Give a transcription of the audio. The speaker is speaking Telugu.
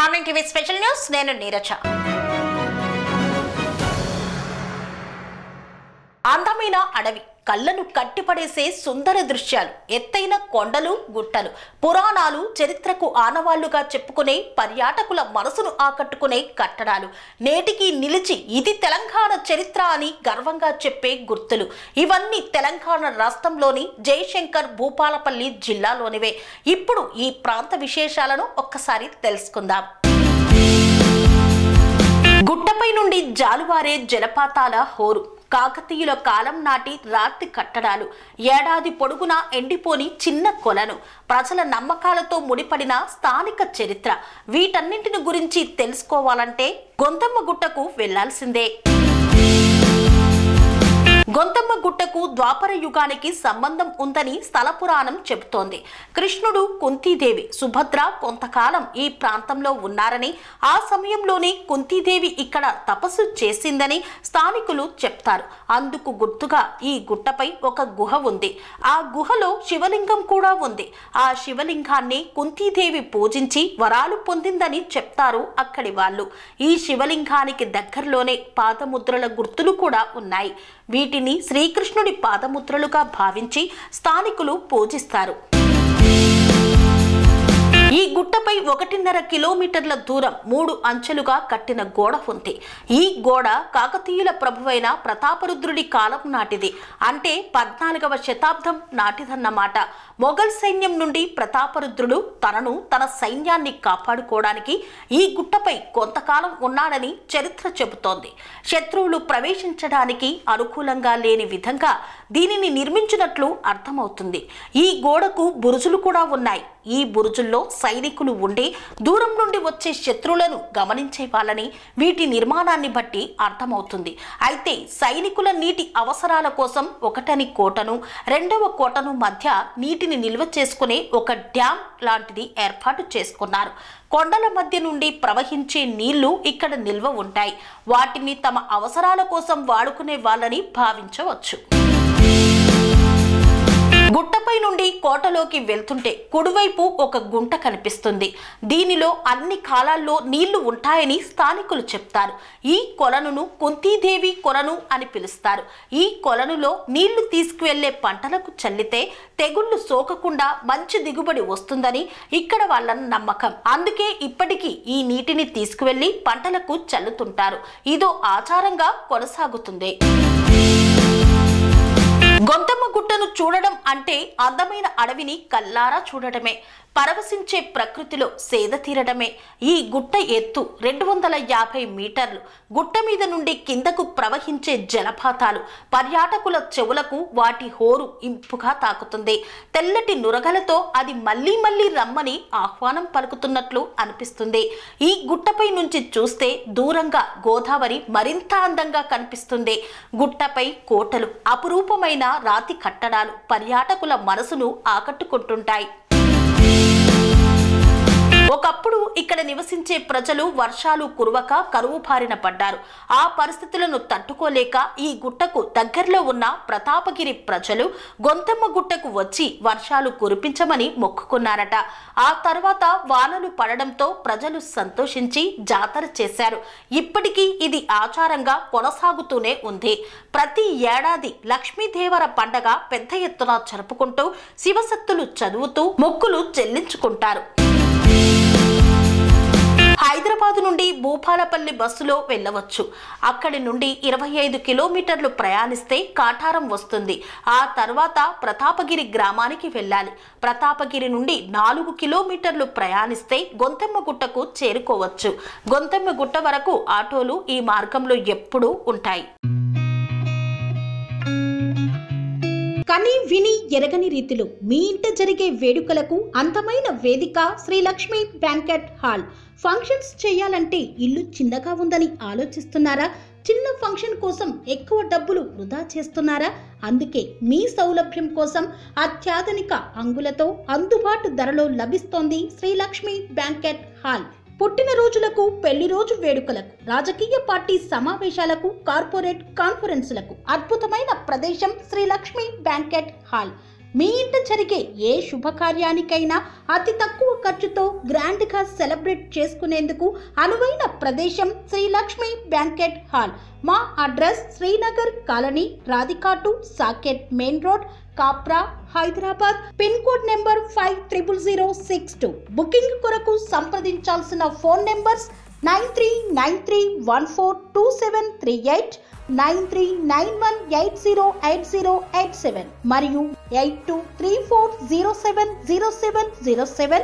మార్నింగ్ టీవీ స్పెషల్ న్యూస్ నేను నీరజ. అందమైన అడవి, కళ్ళను కట్టిపడేసే సుందర దృశ్యాలు, ఎత్తైన కొండలు గుట్టలు, పురాణాలు, చరిత్రకు ఆనవాళ్లుగా చెప్పుకునే పర్యాటకుల మనసును ఆకట్టుకునే కట్టడాలు, నేటికి నిలిచి ఇది తెలంగాణ చరిత్ర అని గర్వంగా చెప్పే గుర్తులు, ఇవన్నీ తెలంగాణ రాష్ట్రంలోని జయశంకర్ భూపాలపల్లి జిల్లాలోనివే. ఇప్పుడు ఈ ప్రాంత విశేషాలను ఒక్కసారి తెలుసుకుందాం. గుట్టపై నుండి జాలువారే జలపాతాల హోరు, కాకతీయుల కాలం నాటి రాతి కట్టడాలు, ఏడాది పొడుగునా ఎండిపోని చిన్న కొలను, ప్రజల నమ్మకాలతో ముడిపడిన స్థానిక చరిత్ర, వీటన్నింటిని గురించి తెలుసుకోవాలంటే గొంతమ్మ గుట్టకు వెళ్లాల్సిందే. గొంతమ్మ గుట్టకు ద్వాపర యుగానికి సంబంధం ఉందని స్థల పురాణం చెబుతోంది. కృష్ణుడు, కుంతీదేవి, సుభద్ర కొంతకాలం ఈ ప్రాంతంలో ఉన్నారని, ఆ సమయంలోనే కుంతీదేవి ఇక్కడ తపస్సు చేసిందని స్థానికులు చెప్తారు. అందుకు గుర్తుగా ఈ గుట్టపై ఒక గుహ ఉంది. ఆ గుహలో శివలింగం కూడా ఉంది. ఆ శివలింగాన్ని కుంతీదేవి పూజించి వరాలు పొందిందని చెప్తారు అక్కడి వాళ్ళు. ఈ శివలింగానికి దగ్గరలోనే పాదముద్రల గుర్తులు కూడా ఉన్నాయి. వీటిని శ్రీకృష్ణుడి పాదముద్రలుగా భావించి స్థానికులు పూజిస్తారు. ఈ గుట్టపై 1.5 కిలోమీటర్ల దూరం 3 అంచెలుగా కట్టిన గోడ ఉంది. ఈ గోడ కాకతీయుల ప్రభువైన ప్రతాపరుద్రుడి కాలం నాటిది. అంటే 14వ శతాబ్దం నాటిదన్నమాట. మొఘల్ సైన్యం నుండి ప్రతాపరుద్రుడు తన సైన్యాన్ని కాపాడుకోవడానికి ఈ గుట్టపై కొంతకాలం ఉన్నాడని చరిత్ర చెబుతోంది. శత్రువులు ప్రవేశించడానికి అనుకూలంగా లేని విధంగా దీనిని నిర్మించినట్లు అర్థమవుతుంది. ఈ గోడకు బురుజులు కూడా ఉన్నాయి. ఈ బురుజుల్లో సైనికులు ఉండి దూరం నుండి వచ్చే శత్రువులను గమనించే వాళ్ళని వీటి నిర్మాణాన్ని బట్టి అర్థమవుతుంది. అయితే సైనికుల నీటి అవసరాల కోసం ఒకటని కోటను, రెండవ కోటను మధ్య నీటిని నిల్వ చేసుకునే ఒక డ్యామ్ లాంటిది ఏర్పాటు చేసుకున్నారు. కొండల మధ్య నుండి ప్రవహించే నీళ్లు ఇక్కడ నిల్వ ఉంటాయి. వాటిని తమ అవసరాల కోసం వాడుకునే వాళ్ళని భావించవచ్చు. గుట్టపై నుండి కోటలోకి వెళ్తుంటే కుడివైపు ఒక గుంట కనిపిస్తుంది. దీనిలో అన్ని కాలాల్లో నీళ్లు ఉంటాయని స్థానికులు చెప్తారు. ఈ కొలనును కుంతీదేవి కొలను అని పిలుస్తారు. ఈ కొలనులో నీళ్లు తీసుకువెళ్లే పంటలకు చల్లితే తెగుళ్లు సోకకుండా మంచి దిగుబడి వస్తుందని ఇక్కడ వాళ్ళ నమ్మకం. అందుకే ఇప్పటికీ ఈ నీటిని తీసుకువెళ్లి పంటలకు చల్లుతుంటారు. ఇదో ఆచారంగా కొనసాగుతుంది. గొంతమ్మ గుట్టను చూడడం అంటే అందమైన అడవిని కల్లారా చూడటమే, పరవశించే ప్రకృతిలో సేద తీరడమే. ఈ గుట్ట ఎత్తు 250 మీటర్లు. గుట్ట మీద నుండి కిందకు ప్రవహించే జలపాతాలు పర్యాటకుల చెవులకు వాటి హోరు ఇంపుగా తాకుతుంది. తెల్లటి నురగలతో అది మళ్ళీ మళ్ళీ రమ్మని ఆహ్వానం పలుకుతున్నట్లు అనిపిస్తుంది. ఈ గుట్టపై నుంచి చూస్తే దూరంగా గోదావరి మరింత అందంగా కనిపిస్తుంది. గుట్టపై కోటలు, అపురూపమైన రాతి కట్టడాలు పర్యాటకుల మనసును ఆకట్టుకుంటుంటాయి. ఒకప్పుడు ఇక్కడ నివసించే ప్రజలు వర్షాలు కురవక కరువు బారిన పడ్డారు. ఆ పరిస్థితులను తట్టుకోలేక ఈ గుట్టకు దగ్గరలో ఉన్న ప్రతాపగిరి ప్రజలు గొంతమ్మ గుట్టకు వచ్చి వర్షాలు కురిపించమని మొక్కుకున్నారట. ఆ తర్వాత వానలు పడడంతో ప్రజలు సంతోషించి జాతర చేశారు. ఇప్పటికీ ఇది ఆచారంగా కొనసాగుతూనే ఉంది. ప్రతి ఏడాది లక్ష్మీదేవర పండగ పెద్ద ఎత్తున జరుపుకుంటూ శివసత్తులు చదువుతూ మొక్కులు చెల్లించుకుంటారు. హైదరాబాద్ నుండి భూపాలపల్లి బస్సులో వెళ్ళవచ్చు. అక్కడి నుండి 25 కిలోమీటర్లు ప్రయాణిస్తే కాటారం వస్తుంది. ఆ తర్వాత ప్రతాపగిరి గ్రామానికి వెళ్ళాలి. ప్రతాపగిరి నుండి 4 కిలోమీటర్లు ప్రయాణిస్తే గొంతమ్మ గుట్టకు చేరుకోవచ్చు. గొంతమ్మ గుట్ట వరకు ఆటోలు ఈ మార్గంలో ఎప్పుడూ ఉంటాయి. కని విని ఎరగని రీతిలో మీ ఇంట జరిగే వేడుకలకు అందమైన వేదిక Shri Lakshmi banquet hall. Functions చేయాలంటే ఇల్లు చిన్నగా ఉందని ఆలోచిస్తున్నారా? చిన్న ఫంక్షన్ కోసం ఎక్కువ డబ్బులు వృధా చేస్తున్నారా? అందుకే మీ సౌలభ్యం కోసం అత్యాధునిక అంగులతో అందుబాటు ధరలో లభిస్తోంది శ్రీ లక్ష్మి బ్యాంకెట్ హాల్. పుట్టినరోజులకు, పెళ్లి రోజు వేడుకలకు, రాజకీయ పార్టీ సమావేశాలకు, కార్పొరేట్ కాన్ఫరెన్సులకు అద్భుతమైన ప్రదేశం శ్రీ లక్ష్మి బ్యాంకెట్ హాల్. మీ ఇంట జరిగే ఏ శుభకార్యానికైనా అతి తక్కువ ఖర్చుతో గ్రాండ్గా సెలబ్రేట్ చేసుకునేందుకు అనువైన ప్రదేశం శ్రీ లక్ష్మి బ్యాంకెట్ హాల్. మా అడ్రస్ శ్రీనగర్ కాలనీ, రాధికాటు, Saket main road, Kapra, Hyderabad. Pin code number 500062. Booking కొరకు సంప్రదించాల్సిన ఫోన్ నెంబర్స్ 9393142738, 9391808087 మరియు 8234070707.